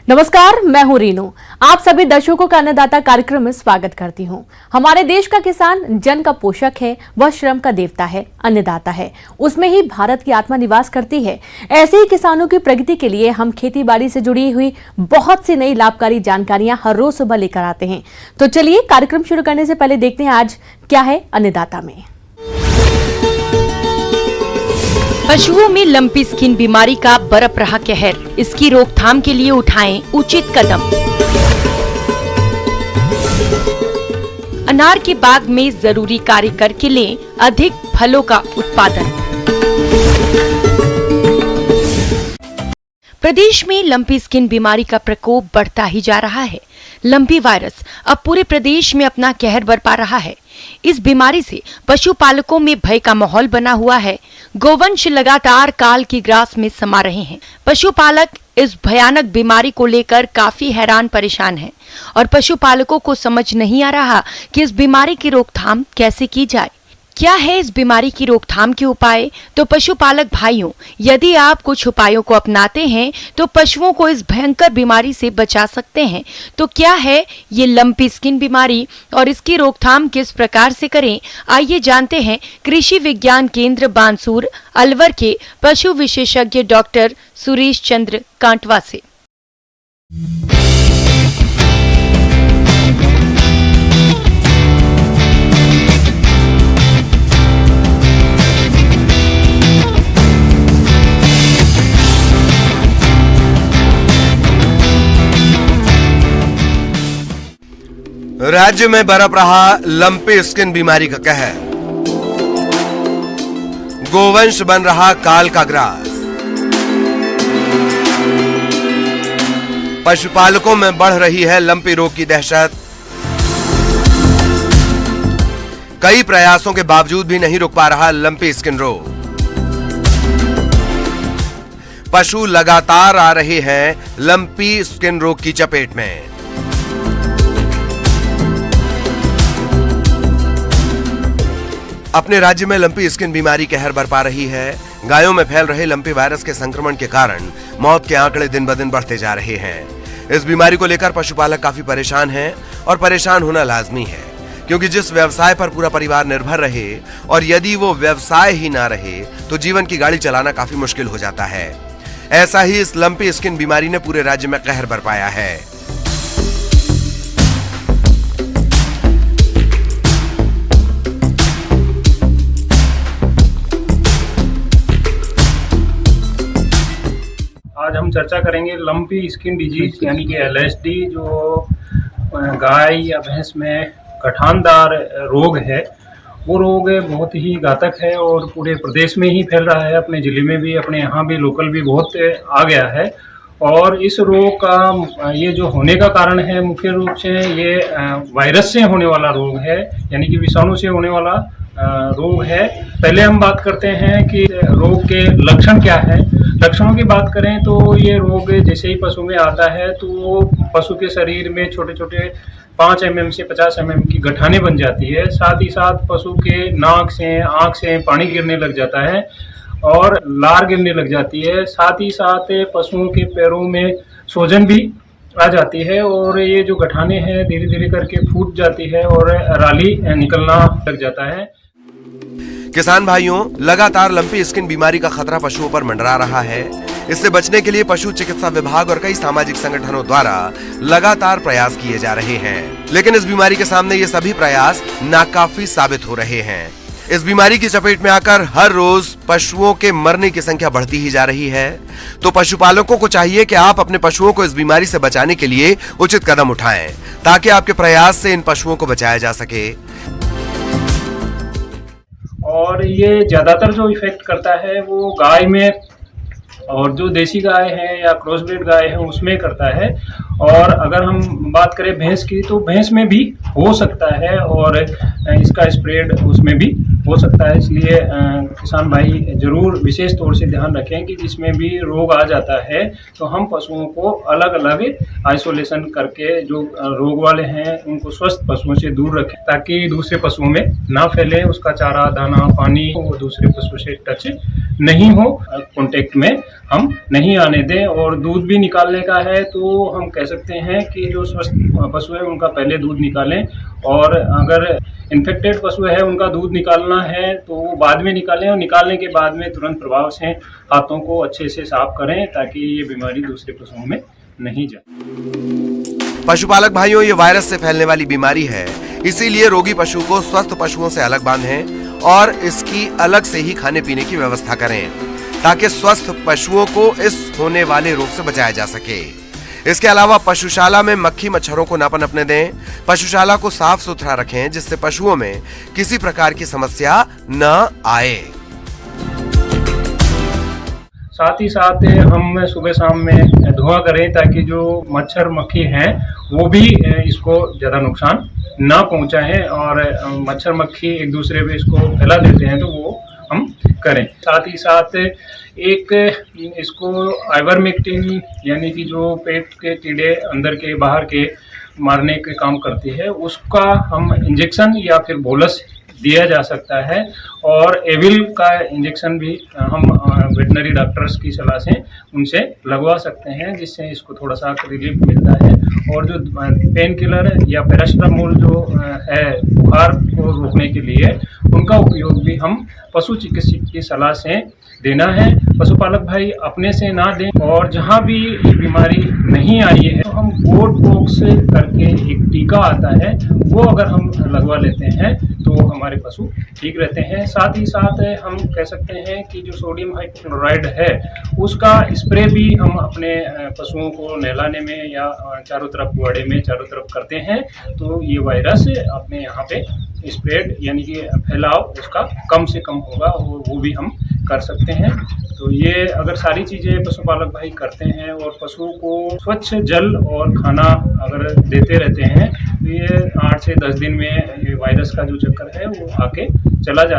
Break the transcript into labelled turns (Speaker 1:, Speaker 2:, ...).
Speaker 1: नमस्कार, मैं हूं रीनू। आप सभी दर्शकों का अन्नदाता कार्यक्रम में स्वागत करती हूं। हमारे देश का किसान जन का पोषक है, वह श्रम का देवता है, अन्नदाता है। उसमें ही भारत की आत्मा निवास करती है। ऐसे ही किसानों की प्रगति के लिए हम खेती बाड़ी से जुड़ी हुई बहुत सी नई लाभकारी जानकारियां हर रोज सुबह लेकर आते हैं। तो चलिए कार्यक्रम शुरू करने से पहले देखते हैं आज क्या है अन्नदाता में।
Speaker 2: पशुओं में लंपी स्किन बीमारी का बरप रहा कहर, इसकी रोकथाम के लिए उठाएं उचित कदम। अनार के बाग में जरूरी कार्य करके लें अधिक फलों का उत्पादन। प्रदेश में लंपी स्किन बीमारी का प्रकोप बढ़ता ही जा रहा है। लंपी वायरस अब पूरे प्रदेश में अपना कहर बरपा रहा है। इस बीमारी से पशुपालकों में भय का माहौल बना हुआ है। गोवंश लगातार काल की ग्रास में समा रहे हैं। पशुपालक इस भयानक बीमारी को लेकर काफी हैरान परेशान हैं और पशुपालकों को समझ नहीं आ रहा कि इस बीमारी की रोकथाम कैसे की जाए। क्या है इस बीमारी की रोकथाम के उपाय? तो पशुपालक भाइयों, यदि आप कुछ उपायों को अपनाते हैं तो पशुओं को इस भयंकर बीमारी से बचा सकते हैं। तो क्या है ये लंपी स्किन बीमारी और इसकी रोकथाम किस प्रकार से करें? आइए जानते हैं कृषि विज्ञान केंद्र बानसूर अलवर के पशु विशेषज्ञ डॉक्टर सुरेश चंद्र कांटवा से।
Speaker 3: राज्य में बरप रहा लंपी स्किन बीमारी का कहर। गोवंश बन रहा काल का ग्रास। पशुपालकों में बढ़ रही है लंपी रोग की दहशत। कई प्रयासों के बावजूद भी नहीं रुक पा रहा लंपी स्किन रोग। पशु लगातार आ रहे हैं लंपी स्किन रोग की चपेट में। अपने राज्य में लंपी स्किन बीमारी कहर बरपा रही है। गायों में फैल रहे लंपी वायरस के संक्रमण के कारण मौत के आंकड़े दिन ब दिन बढ़ते जा रहे हैं। इस बीमारी को लेकर पशुपालक काफी परेशान हैं और परेशान होना लाजमी है, क्योंकि जिस व्यवसाय पर पूरा परिवार निर्भर रहे और यदि वो व्यवसाय ही ना रहे तो जीवन की गाड़ी चलाना काफी मुश्किल हो जाता है। ऐसा ही इस लंपी स्किन बीमारी ने पूरे राज्य में कहर बरपाया है।
Speaker 4: आज हम चर्चा करेंगे लंपी स्किन डिजीज यानी कि LSD, जो गाय या भैंस में गठानदार रोग है। वो रोग बहुत ही घातक है और पूरे प्रदेश में ही फैल रहा है। अपने ज़िले में भी, अपने यहाँ भी लोकल भी बहुत आ गया है। और इस रोग का ये जो होने का कारण है, मुख्य रूप से ये वायरस से होने वाला रोग है, यानी कि विषाणु से होने वाला रोग है। पहले हम बात करते हैं कि रोग के लक्षण क्या है। लक्षणों की बात करें तो ये रोग जैसे ही पशु में आता है तो पशु के शरीर में छोटे छोटे 5 mm से 50 mm की गठाने बन जाती है। साथ ही साथ पशु के नाक से, आँख से पानी गिरने लग जाता है और लार गिरने लग जाती है। साथ ही साथ पशुओं के पैरों में सूजन भी आ जाती है और ये जो गठाने हैं धीरे धीरे करके फूट जाती है और राली निकलना लग जाता है।
Speaker 3: किसान भाइयों, लगातार लंपी स्किन बीमारी का खतरा पशुओं पर मंडरा रहा है। इससे बचने के लिए पशु चिकित्सा विभाग और कई सामाजिक संगठनों द्वारा लगातार प्रयास किए जा रहे हैं, लेकिन इस बीमारी के सामने ये सभी प्रयास नाकाफी साबित हो रहे हैं। इस बीमारी की चपेट में आकर हर रोज पशुओं के मरने की संख्या बढ़ती ही जा रही है। तो पशुपालकों को चाहिए कि आप अपने पशुओं को इस बीमारी से बचाने के लिए उचित कदम उठाएं, ताकि आपके प्रयास से इन पशुओं को बचाया जा सके।
Speaker 4: और ये ज्यादातर जो इफेक्ट करता है वो गाय में, और जो देसी गाय है या क्रॉसब्रीड गाय है उसमें करता है। और अगर हम बात करें भैंस की, तो भैंस में भी हो सकता है और इसका स्प्रेड उसमें भी हो सकता है। इसलिए किसान भाई जरूर विशेष तौर से ध्यान रखें कि जिसमें भी रोग आ जाता है तो हम पशुओं को अलग अलग आइसोलेशन करके जो रोग वाले हैं उनको स्वस्थ पशुओं से दूर रखें, ताकि दूसरे पशुओं में ना फैले, उसका चारा दाना पानी वो दूसरे पशु से टच नहीं हो, कांटेक्ट में हम नहीं आने दें। और दूध भी निकालने का है तो हम कह सकते हैं कि जो स्वस्थ पशु है उनका पहले दूध निकालें, और अगर इन्फेक्टेड पशु है उनका दूध निकालना है तो वो बाद में निकालें, और निकालने के बाद में तुरंत प्रभाव से हाथों को अच्छे से साफ करें ताकि ये बीमारी दूसरे पशुओं में नहीं जाए।
Speaker 3: पशुपालक भाइयों, ये वायरस से फैलने वाली बीमारी है, इसीलिए रोगी पशु को स्वस्थ पशुओं से अलग बांधें और इसकी अलग से ही खाने पीने की व्यवस्था करें ताकि स्वस्थ पशुओं को इस होने वाले रोग से बचाया जा सके। इसके अलावा पशुशाला में मक्खी मच्छरों को न पनपने दें, पशुशाला को साफ सुथरा रखें जिससे पशुओं में किसी प्रकार की समस्या न आए।
Speaker 4: साथ ही साथ हम सुबह शाम में धुआं करें ताकि जो मच्छर मक्खी हैं वो भी इसको ज़्यादा नुकसान ना पहुंचाएं, और मच्छर मक्खी एक दूसरे पे इसको फैला देते हैं तो वो हम करें। साथ ही साथ एक इसको आइवरमेक्टिन यानी कि जो पेट के कीड़े अंदर के बाहर के मारने के काम करती है, उसका हम इंजेक्शन या फिर बोलस दिया जा सकता है, और एविल का इंजेक्शन भी हम वेटनरी डॉक्टर्स की सलाह से उनसे लगवा सकते हैं, जिससे इसको थोड़ा सा रिलीफ मिलता है। और जो पेन किलर या पैरासिटामोल जो है बुखार को रोकने के लिए, उनका उपयोग भी हम पशु चिकित्सक की सलाह से देना है। पशुपालक भाई अपने से ना दें, और जहाँ भी ये बीमारी नहीं आई है तो हम गोट पॉक्स करके एक टीका आता है वो अगर हम लगवा लेते हैं तो हमारे पशु ठीक रहते हैं। साथ ही साथ हम कह सकते हैं कि जो सोडियम हाइपोक्लोराइड है उसका स्प्रे भी हम अपने पशुओं को नहलाने में या चारों तरफ गुआड़े में चारों तरफ करते हैं तो ये वायरस अपने यहाँ पे स्प्रेड यानी कि फैलाव उसका कम से कम होगा, और वो भी हम कर सकते हैं। तो ये अगर सारी चीज़ें पशुपालक भाई करते हैं और पशु को स्वच्छ जल और खाना अगर देते रहते हैं तो ये 8 से 10 दिन में ये वायरस का जो चक्कर है वो आके चला जाता है।